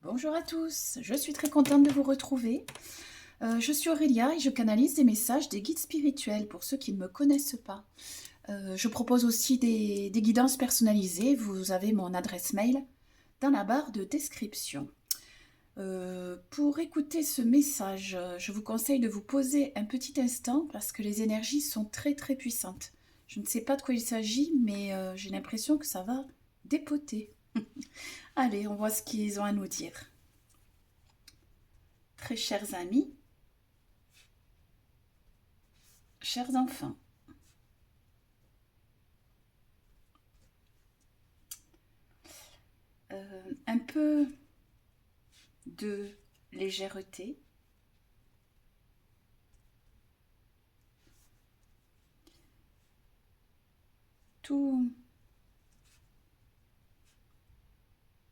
Bonjour à tous, je suis très contente de vous retrouver. Je suis Aurélia et je canalise des messages des guides spirituels pour ceux qui ne me connaissent pas. Je propose aussi des guidances personnalisées. Vous avez mon adresse mail dans la barre de description. Pour écouter ce message, je vous conseille de vous poser un petit instant parce que les énergies sont très très puissantes. Je ne sais pas de quoi il s'agit, mais j'ai l'impression que ça va dépoter. Allez, on voit ce qu'ils ont à nous dire. Très chers amis, chers enfants, un peu de légèreté, tout,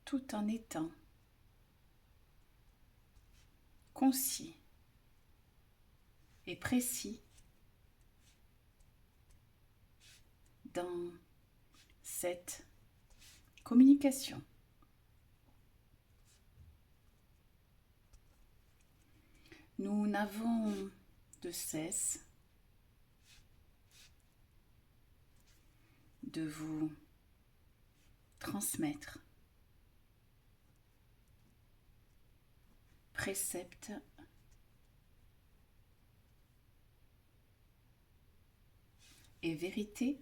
tout en étant concis et précis dans cette communication. Nous n'avons de cesse de vous transmettre préceptes et vérités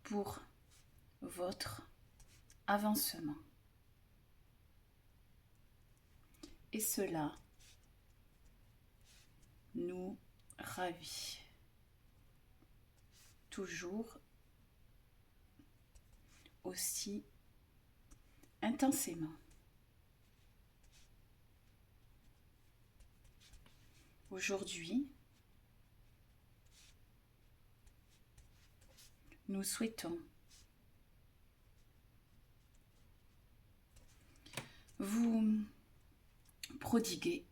pour votre avancement. Et cela nous ravit. Toujours aussi intensément. Aujourd'hui, nous souhaitons vous prodiguer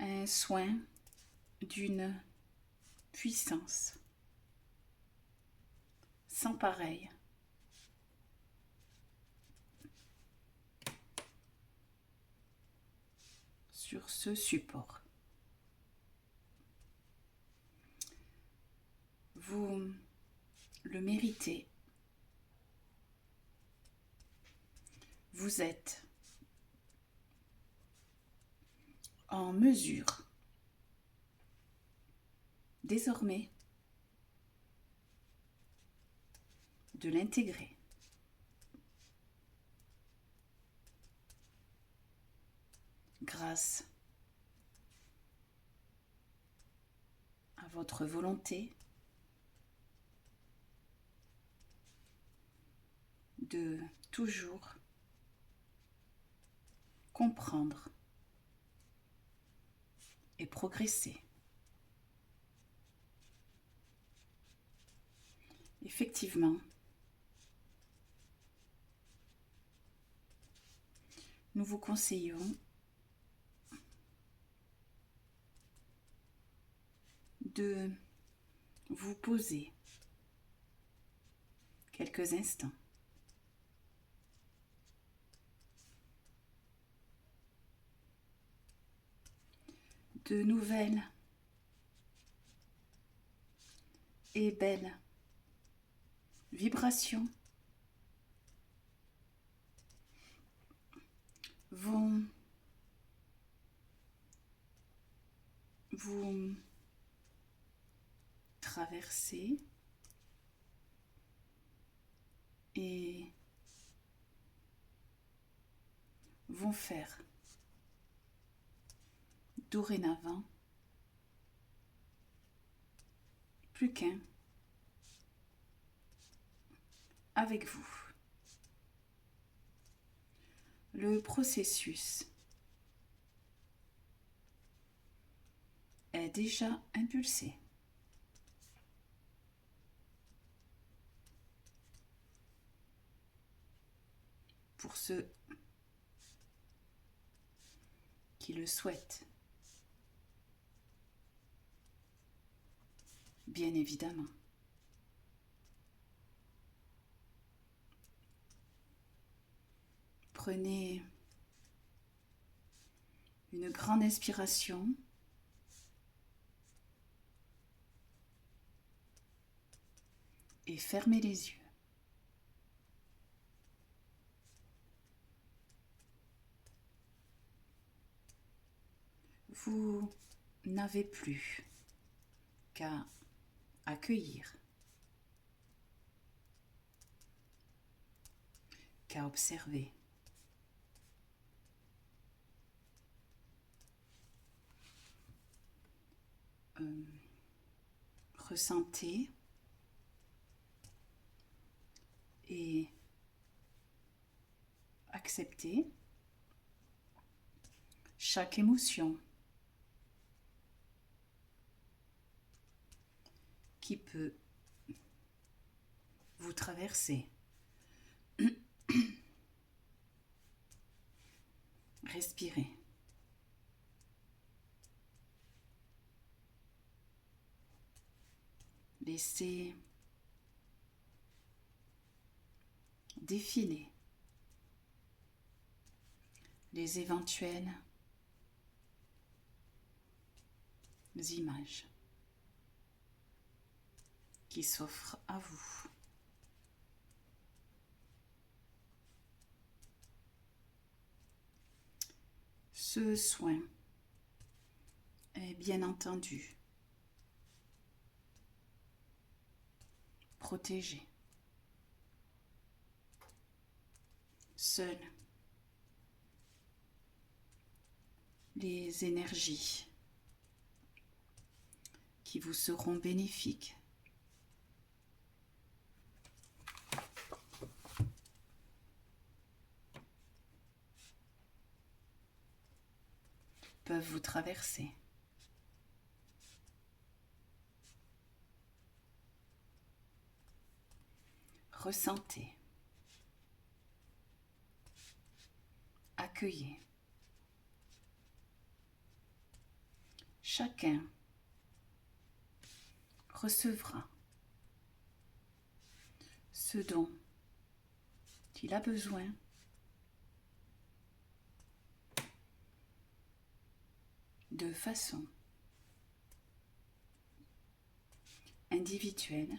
un soin d'une puissance sans pareil sur ce support. Vous le méritez. Vous êtes en mesure désormais de l'intégrer. Grâce à votre volonté de toujours comprendre et progresser. Effectivement, nous vous conseillons de vous poser quelques instants. De nouvelles et belles vibrations vont vous traverser et vont faire dorénavant plus qu'un avec vous. Le processus est déjà impulsé. Pour ceux qui le souhaitent, bien évidemment. Prenez une grande inspiration. Et fermez les yeux. Vous n'avez plus qu'à accueillir, qu'à observer. Ressentez et acceptez chaque émotion qui peut vous traverser. Respirez. Laissez défiler les éventuelles images qui s'offrent à vous. Ce soin est bien entendu protégé. Seules les énergies qui vous seront bénéfiques peuvent vous traverser. Ressentez, accueillez. Chacun recevra ce dont il a besoin de façon individuelle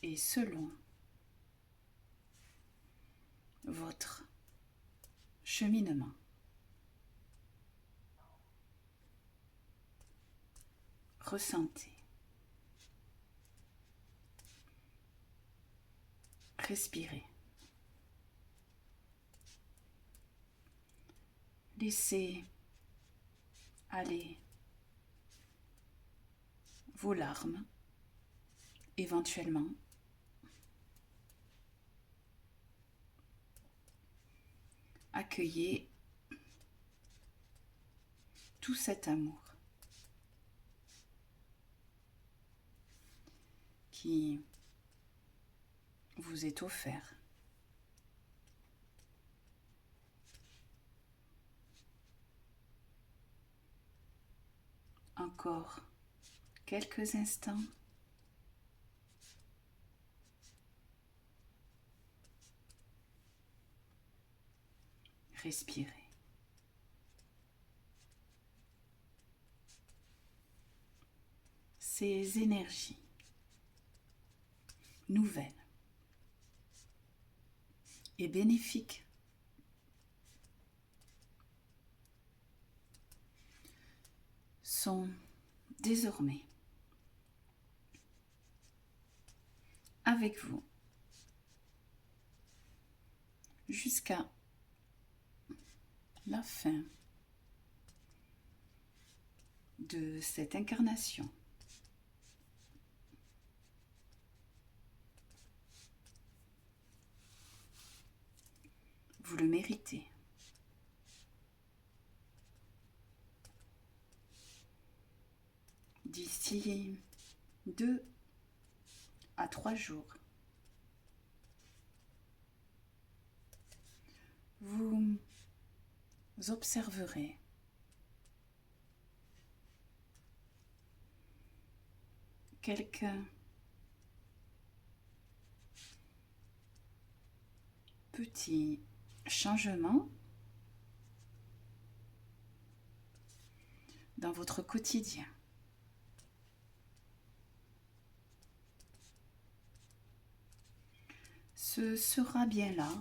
et selon votre cheminement. Ressentez. Respirez. Laissez aller vos larmes, éventuellement. Accueillez tout cet amour qui vous est offert. Encore quelques instants. Respirez. Ces énergies nouvelles et bénéfiques sont désormais avec vous jusqu'à la fin de cette incarnation. Vous le méritez. D'ici 2 à 3 jours, vous observerez quelques petits changements dans votre quotidien. Ce sera bien là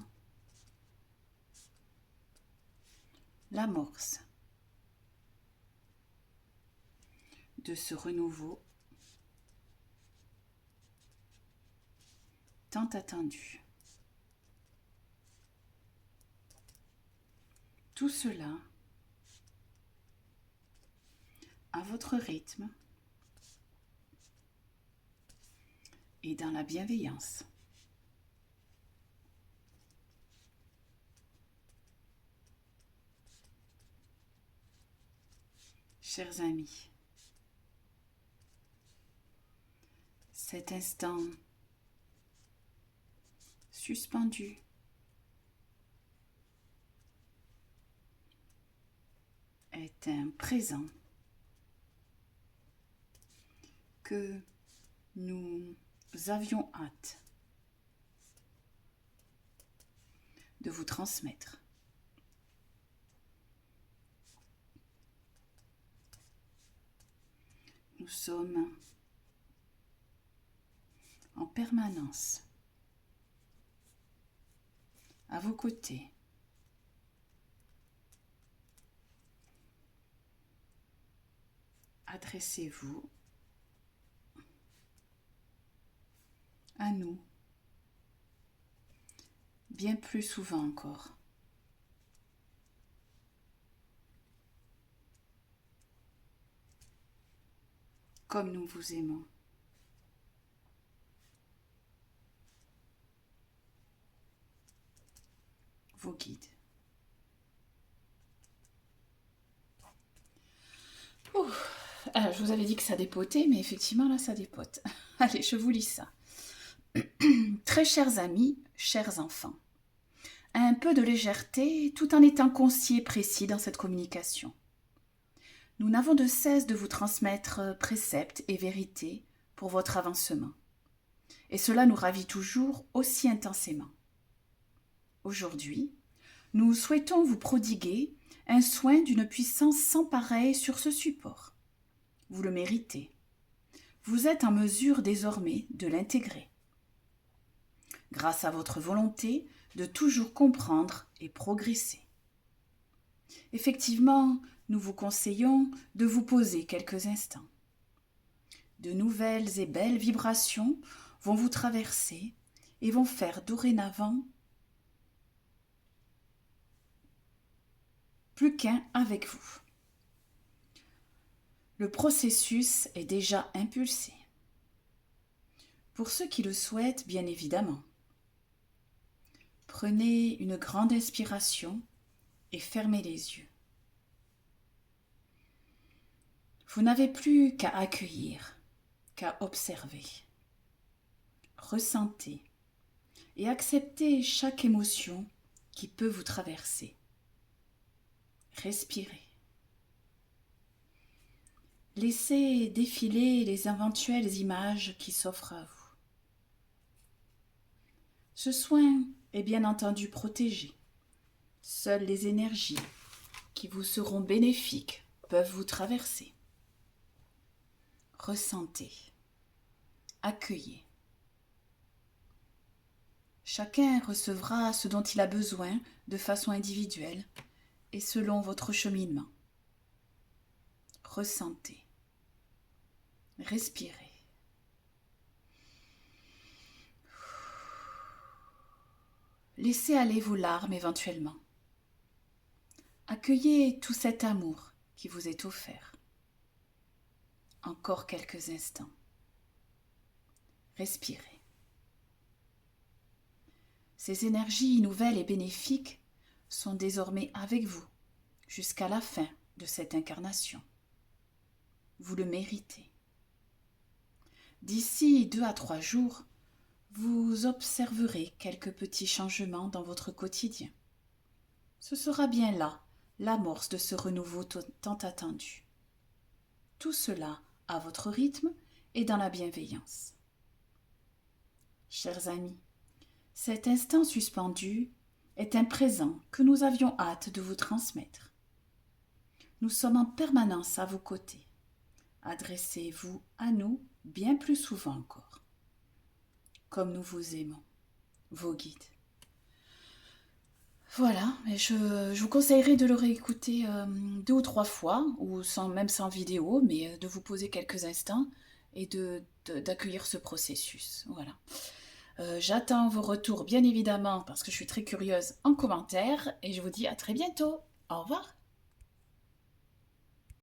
l'amorce de ce renouveau tant attendu. Tout cela à votre rythme et dans la bienveillance. Chers amis, cet instant suspendu est un présent que nous avions hâte de vous transmettre. Nous sommes en permanence à vos côtés. Adressez-vous à nous bien plus souvent encore. Comme nous vous aimons. Vos guides. Alors, je vous avais dit que ça dépotait, mais effectivement, là, ça dépote. Allez, je vous lis ça. Très chers amis, chers enfants, un peu de légèreté tout en étant concis et précis dans cette communication. Nous n'avons de cesse de vous transmettre préceptes et vérités pour votre avancement. Et cela nous ravit toujours aussi intensément. Aujourd'hui, nous souhaitons vous prodiguer un soin d'une puissance sans pareille sur ce support. Vous le méritez. Vous êtes en mesure désormais de l'intégrer. Grâce à votre volonté de toujours comprendre et progresser. Effectivement, nous vous conseillons de vous poser quelques instants. De nouvelles et belles vibrations vont vous traverser et vont faire dorénavant plus qu'un avec vous. Le processus est déjà impulsé. Pour ceux qui le souhaitent, bien évidemment. Prenez une grande inspiration et fermez les yeux. Vous n'avez plus qu'à accueillir, qu'à observer. Ressentez et acceptez chaque émotion qui peut vous traverser. Respirez. Laissez défiler les éventuelles images qui s'offrent à vous. Ce soin est bien entendu protégé. Seules les énergies qui vous seront bénéfiques peuvent vous traverser. Ressentez, accueillez. Chacun recevra ce dont il a besoin de façon individuelle et selon votre cheminement. Ressentez. Respirez. Laissez aller vos larmes éventuellement. Accueillez tout cet amour qui vous est offert. Encore quelques instants. Respirez. Ces énergies nouvelles et bénéfiques sont désormais avec vous jusqu'à la fin de cette incarnation. Vous le méritez. D'ici 2 à 3 jours, vous observerez quelques petits changements dans votre quotidien. Ce sera bien là l'amorce de ce renouveau tant attendu. Tout cela à votre rythme et dans la bienveillance. Chers amis, cet instant suspendu est un présent que nous avions hâte de vous transmettre. Nous sommes en permanence à vos côtés. Adressez-vous à nous bien plus souvent encore. Comme nous vous aimons, vos guides. Voilà, et je vous conseillerais de le réécouter 2 ou 3 fois, ou même sans vidéo, mais de vous poser quelques instants et d'accueillir ce processus. Voilà. J'attends vos retours, bien évidemment, parce que je suis très curieuse, en commentaire, et je vous dis à très bientôt. Au revoir.